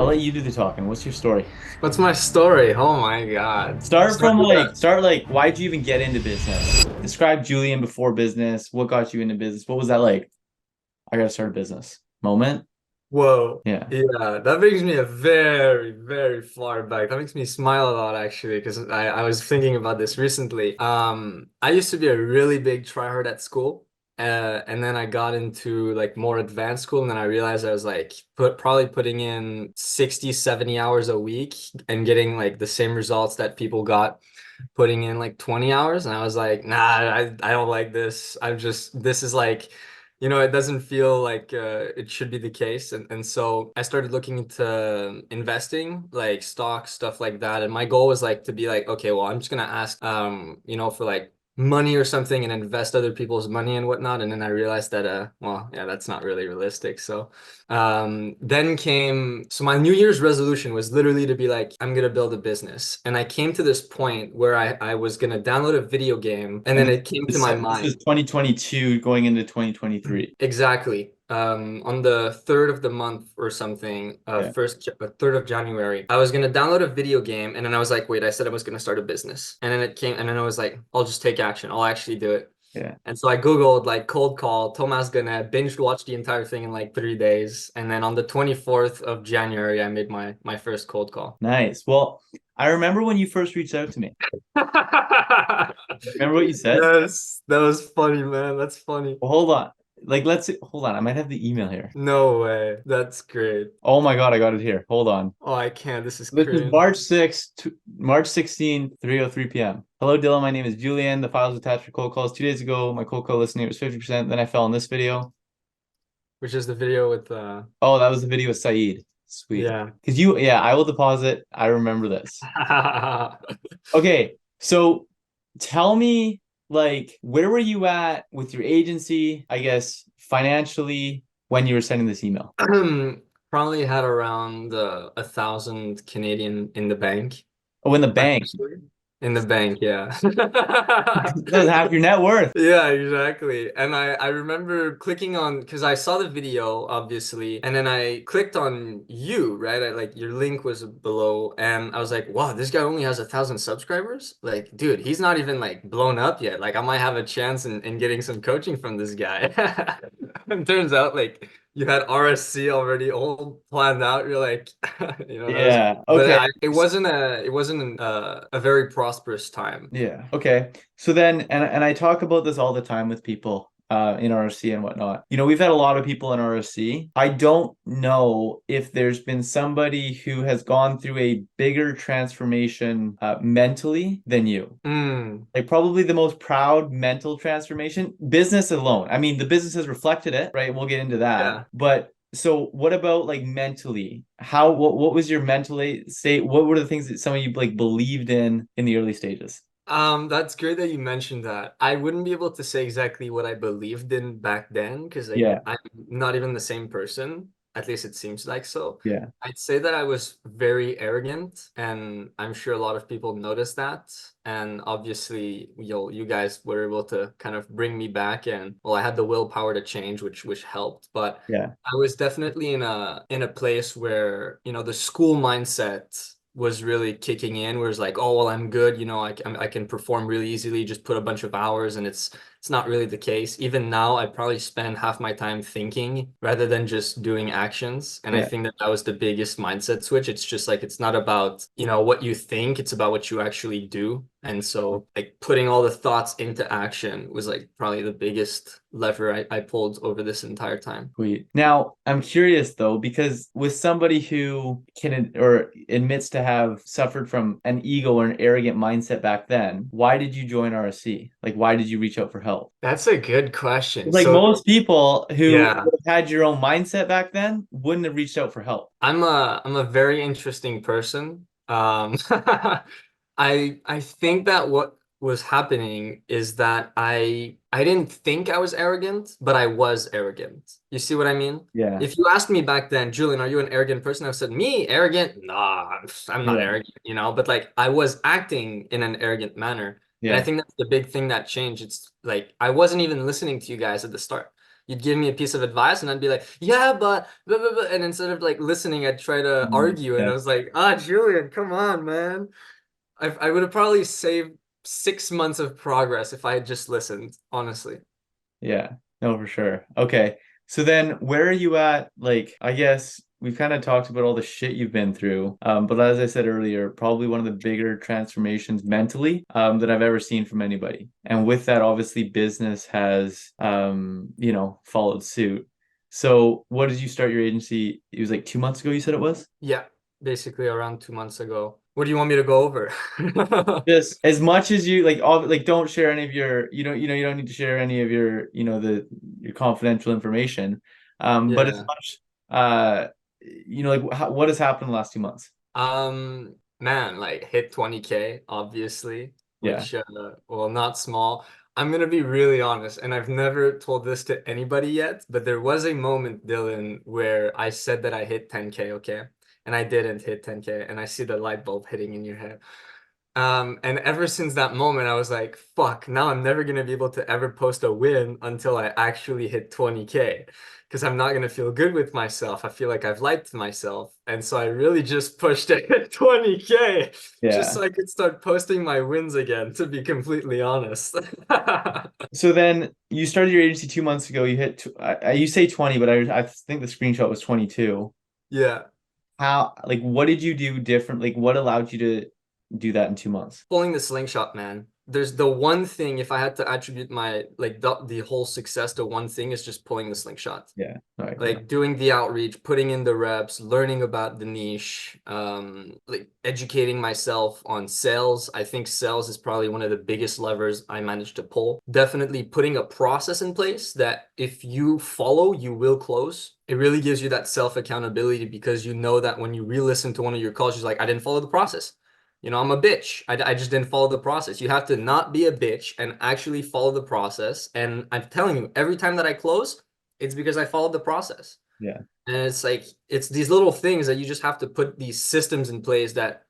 I'll let you do the talking. What's your story? What's my story? Oh my God. Start from Started like, that. start like, why'd you even get into business? Describe Julien before business. What got you into business? What was that like? I gotta start a business moment. Whoa. Yeah. Yeah, that brings me a very, very far back. That makes me smile a lot actually, because I was thinking about this recently. I used to be a really big tryhard at school. And then I got into like more advanced school, and then I realized I was like probably putting in 60, 70 hours a week and getting like the same results that people got putting in like 20 hours. And I was like, nah, I don't like this. This is like, it doesn't feel like it should be the case. And so I started looking into investing, like stocks, stuff like that. And my goal was like to be like, okay, well, I'm just gonna ask, for like money or something and invest other people's money and whatnot. And then I realized that, well, yeah, that's not really realistic. So so my New Year's resolution was literally to be like, I'm gonna build a business. And I came to this point where I was gonna download a video game, and And then it came to my this is mind. 2022 going into 2023. Exactly. On the third of the month or something, Yeah. third of January, I was gonna download a video game, and then I was like, wait, I said I was gonna start a business, and then it came, and then I was like, I'll just take action. I'll actually do it. Yeah. And so I Googled like cold call, Thomas Gannett, binge watched the entire thing in like 3 days. And then on the 24th of January, I made my first cold call. Nice. Well, I remember when you first reached out to me. Remember what you said? Yes, that was funny, man. That's funny. Well, hold on. Like, let's see. Hold on. I might have the email here. No way. That's great. Oh my God, I got it here. Hold on. Oh, I can't. This is This is crazy. March 6th, March 16th, 3:03 p.m. Hello, Dylan. My name is Julien. The files attached for cold calls. 2 days ago, my cold call listening was 50%. Then I fell in this video. Which is the video with Oh, that was the video with Saeed. Sweet. yeah. Because yeah, I will deposit. I remember this. Okay, so tell me, like, where were you at with your agency, I guess, financially, when you were sending this email? Probably had around 1,000 Canadian in the bank. Oh, in the bank. Actually. In the bank, yeah. That was half your net worth. Yeah, exactly. And I remember clicking on because I saw the video, obviously, and then I clicked on you, right? Like your link was below, and I was like, wow, this guy only has 1,000 subscribers? Like, dude, he's not even like blown up yet. Like, I might have a chance in getting some coaching from this guy. And turns out like you had RSC already all planned out. You're like, that was, Yeah. but Okay. it wasn't a very prosperous time. Yeah. Okay. So then, and I talk about this all the time with people in RSC and whatnot. We've had a lot of people in RSC. I don't know if there's been somebody who has gone through a bigger transformation mentally than you. Mm, Like probably the most proud mental transformation, business alone. I mean, the business has reflected it, right? We'll get into that. yeah. But so what about like mentally? What was your mental state? What were the things that some of you like believed in the early stages? That's great that you mentioned that. I wouldn't be able to say exactly what I believed in back then because like Yeah, I'm not even the same person. At least it seems like so. yeah, I'd say that I was very arrogant, and I'm sure a lot of people noticed that. And obviously, you guys were able to kind of bring me back, and well, I had the willpower to change, which helped. But yeah, I was definitely in a place where, the school mindset was really kicking in, where it's like, oh, well, I'm good, I can perform really easily, just put a bunch of hours, and it's not really the case. Even now, I probably spend half my time thinking rather than just doing actions. And I yeah. think that was the biggest mindset switch. It's just like, it's not about, what you think, it's about what you actually do. And so like putting all the thoughts into action was like probably the biggest lever I pulled over this entire time. Sweet. Now, I'm curious though, because with somebody who can or admits to have suffered from an ego or an arrogant mindset back then, why did you join RSC? Like, why did you reach out for help? That's a good question. Like So most people who yeah, had your own mindset back then wouldn't have reached out for help. I'm a very interesting person. I think that what was happening is that I didn't think I was arrogant, but I was arrogant. You see what I mean? Yeah, If you asked me back then, Julian, are you an arrogant person? I said, me, arrogant? Nah, I'm not yeah, arrogant, but like I was acting in an arrogant manner. And I yeah, think that's the big thing that changed. It's like I wasn't even listening to you guys at the start. you'd give me a piece of advice and I'd be like, yeah, but blah, blah, blah. And instead of like listening, I'd try to argue. And Yeah. I was like, ah, Julian, come on, man. I would have probably saved 6 months of progress if I had just listened, honestly. Yeah, no, for sure. Okay. So then where are you at? Like, I guess we've kind of talked about all the shit you've been through. But as I said earlier, probably one of the bigger transformations mentally that I've ever seen from anybody. And with that, obviously business has followed suit. So what did you start your agency? It was like 2 months ago, you said it was? Yeah, basically around 2 months ago. What do you want me to go over? Just as much as you like, all like, don't share any of your, you don't need to share any of your, your confidential information. But as Yeah. much, like, what has happened in the last 2 months? Man, like hit 20K, obviously, Yeah, which well, not small. I'm gonna be really honest, and I've never told this to anybody yet, but there was a moment, Dylan, where I said that I hit 10K, okay? And I didn't hit 10K, and I see the light bulb hitting in your head. And ever since that moment, I was like, fuck, now I'm never gonna be able to ever post a win until I actually hit 20K. Because I'm not gonna feel good with myself. I feel like I've lied to myself. And so I really just pushed it at 20K just yeah. so I could start posting my wins again, to be completely honest. So then you started your agency 2 months ago. You hit, you say 20, but I think the screenshot was 22. Yeah. How, like, what did you do different? Like, what allowed you to do that in 2 months? Pulling the slingshot, man. There's the one thing, if I had to attribute my like the whole success to one thing, is just pulling the slingshot. Yeah. All right. Yeah. Like doing the outreach, putting in the reps, learning about the niche, like educating myself on sales. I think sales is probably one of the biggest levers I managed to pull. Definitely putting a process in place that if you follow, you will close. It really gives you that self accountability because you know that when you re-listen to one of your calls, you're like, I didn't follow the process. I'm a bitch. I just didn't follow the process. You have to not be a bitch and actually follow the process. And I'm telling you, every time that I close, it's because I followed the process. Yeah. And it's like, it's these little things that you just have to put these systems in place that,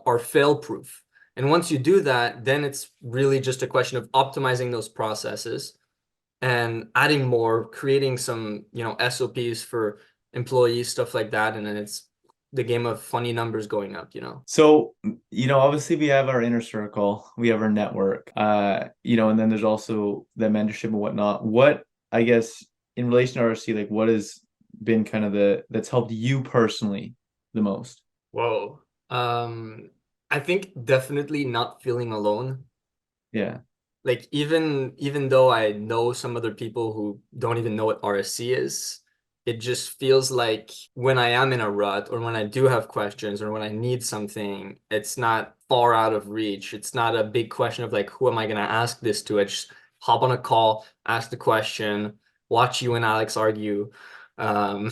are fail proof. And once you do that, then it's really just a question of optimizing those processes and adding more, creating some, SOPs for employees, stuff like that. And then it's the game of funny numbers going up. So, obviously we have our inner circle, we have our network, and then there's also the mentorship and whatnot. What, I guess, in relation to RC, like, what has been kind of that's helped you personally the most? Whoa. I think definitely not feeling alone. Yeah. Like even though I know some other people who don't even know what RSC is, it just feels like when I am in a rut or when I do have questions or when I need something, it's not far out of reach. It's not a big question of like, who am I gonna ask this to? I just hop on a call, ask the question, watch you and Alex argue. Um,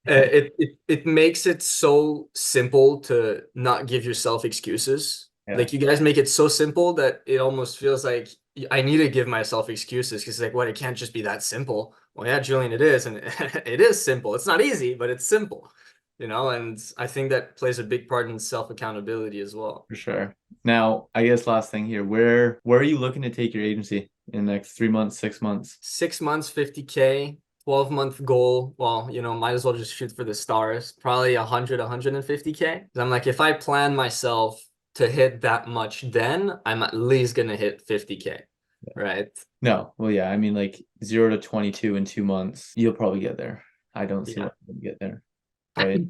it makes it so simple to not give yourself excuses. Yeah, Like you guys make it so simple that it almost feels like I need to give myself excuses because like what it can't just be that simple. Well, yeah, Julian, it is, and it is simple. It's not easy, but it's simple, and I think that plays a big part in self accountability as well. for sure. Now, I guess last thing here, where are you looking to take your agency in the next 3 months, 6 months? 6 months, 50K, 12-month goal. Well, might as well just shoot for the stars. Probably 100, 150K. I'm like, if I plan myself to hit that much, then I'm at least gonna hit 50K, right? No, well, yeah, I mean, like 0 to 22 in 2 months, you'll probably get there. I don't see Yeah. why you wouldn't get there, right?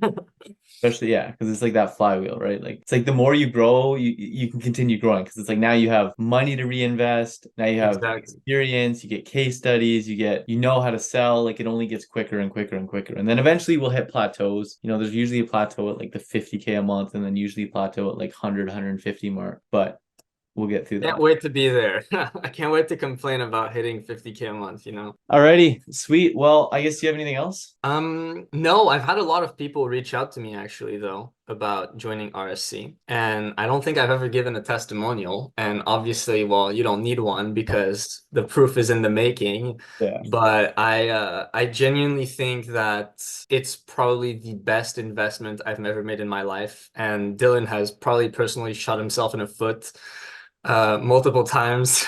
Especially, yeah, because it's like that flywheel, right? Like it's like the more you grow, you can continue growing because it's like now you have money to reinvest, now you have Exactly. experience, you get case studies, you know how to sell, like it only gets quicker and quicker and quicker. And then eventually we'll hit plateaus. There's usually a plateau at like the 50K a month and then usually a plateau at like 100, 150 mark, but we'll get through Can't that. wait to be there. I can't wait to complain about hitting 50K a month. Alrighty, sweet. Well, I guess you have anything else? No, I've had a lot of people reach out to me actually though about joining RSC, and I don't think I've ever given a testimonial. And obviously, well, you don't need one because the proof is in the making. Yeah. But I genuinely think that it's probably the best investment I've ever made in my life. And Dylan has probably personally shot himself in the foot multiple times.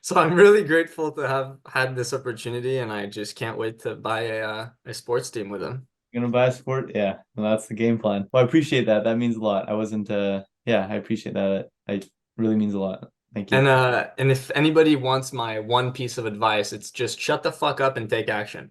So I'm really grateful to have had this opportunity, and I just can't wait to buy a sports team with him. Gonna buy a sport? Yeah, well, that's the game plan. Well, I appreciate that. That means a lot. I wasn't yeah, I appreciate that. It really means a lot. Thank you. And if anybody wants my one piece of advice, it's just shut the fuck up and take action.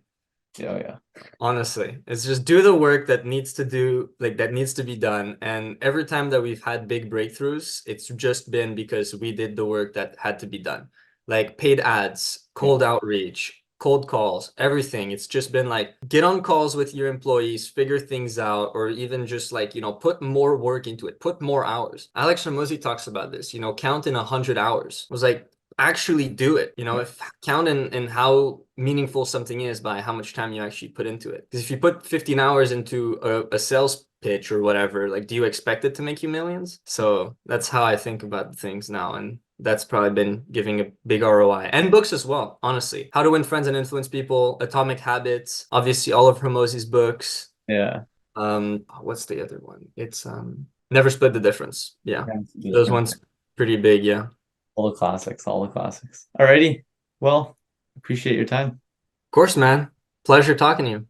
Yeah, oh, yeah. Honestly, it's just do the work that needs to do, like that needs to be done. And every time that we've had big breakthroughs, it's just been because we did the work that had to be done. Like paid ads, Yeah. cold outreach, cold calls, everything. It's just been like get on calls with your employees, figure things out, or even just like, put more work into it, put more hours. Alex Ramosi talks about this, count in 100 hours. It was like, actually do it. If count in how meaningful something is by how much time you actually put into it. Because if you put 15 hours into a sales pitch or whatever, like, do you expect it to make you millions? So that's how I think about things now. And that's probably been giving a big ROI. And books as well, honestly. How to Win Friends and Influence People, Atomic Habits, obviously all of Hormozi's books. Yeah. What's the other one? It's Never Split the Difference. Yeah. Yeah, it's Those different. ones pretty big, yeah. All the classics, all the classics. Alrighty. Well, appreciate your time. Of course, man. Pleasure talking to you.